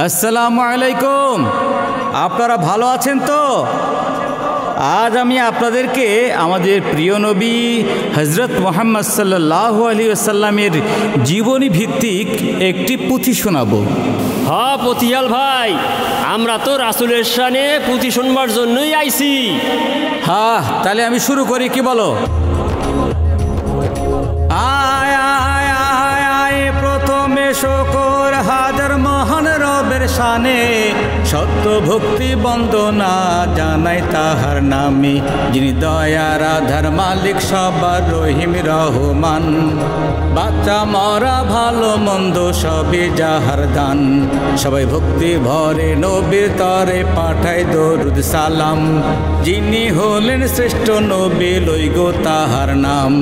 আসসালামু আলাইকুম। আপনারা ভালো আছেন তো? আজ আমি আপনাদেরকে আমাদের প্রিয় নবী হযরত মুহাম্মদ সাল্লাল্লাহু আলাইহি ওয়াসাল্লামের জীবনী ভিত্তিক একটি পুঁথি শোনাবো। হ্যাঁ পতিয়াল ভাই, আমরা তো রাসূলের শানে পুঁথি শুনবার জন্যই আইছি। হ্যাঁ, তাহলে আমি শুরু করি, কি বলো? আয় আয় আয় আয় প্রথমে শকর হাজার মহান রবের শানে, সত্য ভক্তি বন্দনা জানাই তাহার নামে, যিনি দয়ার আধার মালিক সবার রহিম রহমান। বাচ্চা মরা ভালো মন্দ সবে যাহার দান, সবাই ভক্তি ভরে নবীর তরে পাঠায় দরুদ সালাম। যিনি হলেন শ্রেষ্ঠ নবী লইগো তাহার নাম,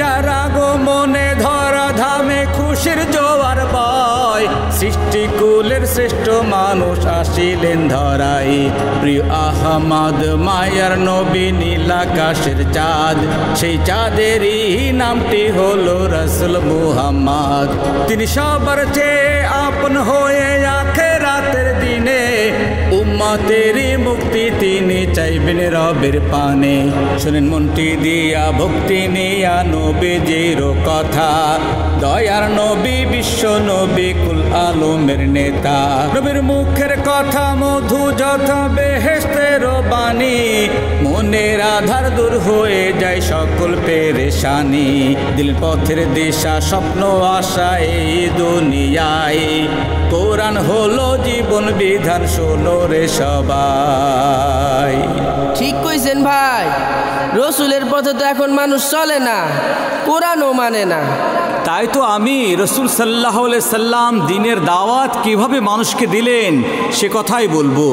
যারা গো মনে ধরা ধামে খুশির জোয়ার বয়, সৃষ্টি কুলের শ্রেষ্ঠ মানুষ আসিলেন ধরাই। প্রিয় আহমদ মায়ার নবী নীলাকাশের চাঁদ, সেই চাঁদেরই নামটি হলো রাসূল মুহাম্মদ। তিনি সবার চেয়ে আপন হয়ে আখিরাতের দিনে উম্মতেরই মুক্তি তিনি চাইবেন রবের পানে। শুনেন মনটি দিয়া ভক্তি নিয়া নবীজির কথা, দয়ার নবী বিশ্ব নবী কুল আলমের নেতা। নবীর মুখের কথা মধু যথা বেহেশতের বাণী, মনের আধার দূর হয়ে যায় সকল পেরেশানি। দিল পথের দিশা স্বপ্ন আশা এই দুনিয়ায়, কোরআন হলো জীবন বিধান শোনো রে সবাই। ঠিক কইছেন ভাই, রসুলের পথে তো এখন মানুষ চলে না, কোরআনও মানে না। তাই তো আমি রসুল সাল্লাল্লাহু আলাইহি সাল্লাম দিনের দাওয়াত কিভাবে মানুষকে দিলেন সে কথাই বলবো।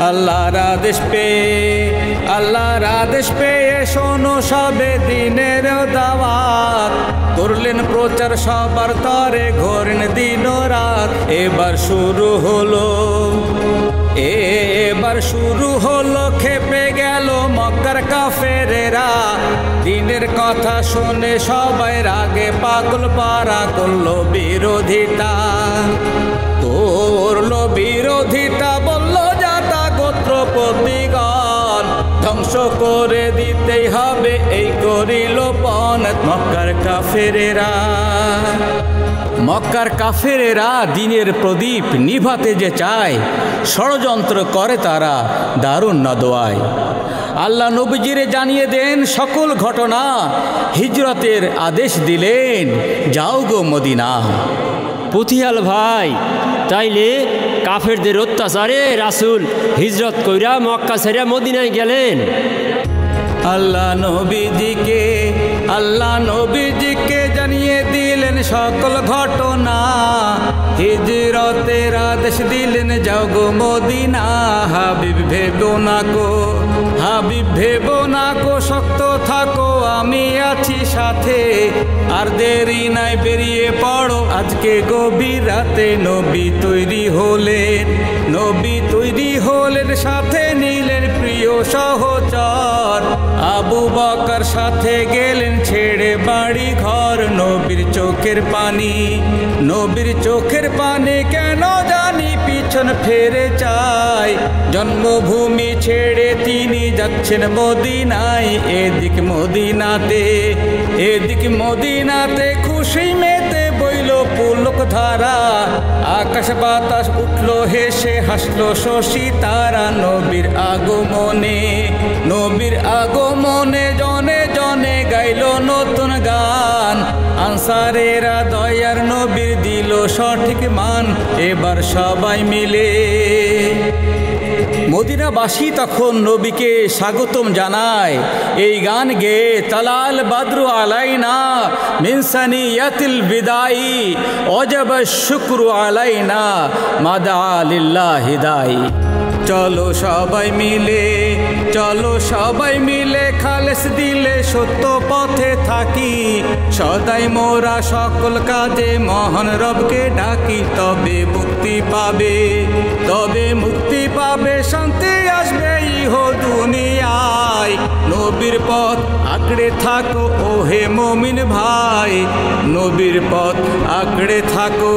আল্লাহর আদেশ পেয়ে শোনো সবে দিনের দাওয়াত, করলেন প্রচার সবার তরে ঘোরেন দিন রাত। এবার শুরু হলো খেপে গেল মক্কার কাফেরেরা, দিনের কথা শুনে সবাই রাগে পাগল পারা করলো বিরোধিতা। বলল জাতা গোত্রপতিগণ, ধ্বংস করে দিতেই হবে এই করিল পণ মক্কার কাফেরেরা দিনের প্রদীপ নিভাতে যে চায়, ষড়যন্ত্র করে তারা দারুণ নদোয়ায়। আল্লাহ নবীজিরে জানিয়ে দেন সকল ঘটনা, হিজরতের আদেশ দিলেন যাও গো মদিনা। পতিয়াল ভাই, তাইলে কাফেরদের অত্যাচারে রাসূল হিজরত কইরা মক্কা ছেড়ে মদিনায় গেলেন। আল্লাহ নবীজিকে জানিয়ে দিলেন সকল ঘটনা, হিজরতের আদেশ দিলেন যাও গো মদিনা। হাবিব ভেবো না কো শক্ত থাকো আমি আছি সাথে, আর দেরি নাই বেরিয়ে পড়ো আজকে গভীর রাতে। নবী তৈরি হলেন সাথে নিলেন প্রিয় সহচর, আবু বকর সাথে গেলেন ছেড়ে বাড়ি ঘর। নবীর চোখের পানি কেন জানি পিছন ফেরে চায়, জন্মভূমি ছেড়ে তিনি যাচ্ছেন মদিনায়। এদিক মদিনাতে খুশি মেতে বইল পুলক ধারা, আকাশ বাতাস উঠলো হেসে হাসলো শশী তারা। নবীর আগমনে জনে জনে গাইল নতুন গান, আনসারেরা দয়ার নবীর দিল সঠিক মান। এবার সবাই মিলে মদিনাবাসী তখন নবীকে স্বাগতম জানায় এই গান গেয়ে, তালাল বাদরু আলাইনা মিন সানিয়াতিল বিদাই, ওয়াজাব শুকরু আলাইনা মাদা লিল্লাহি দাই। চলো সবাই মিলে খালেস দিলে সত্য পথে থাকি, সদাই মোরা সকল কাজে মহান রবকে ডাকি। তবে মুক্তি পাবে শান্তি আসবে ইহ দুনিয়ায়। নবীর পথ আঁকড়ে থাকো ওহে মুমিন ভাই, নবীর পথ আঁকড়ে থাকো।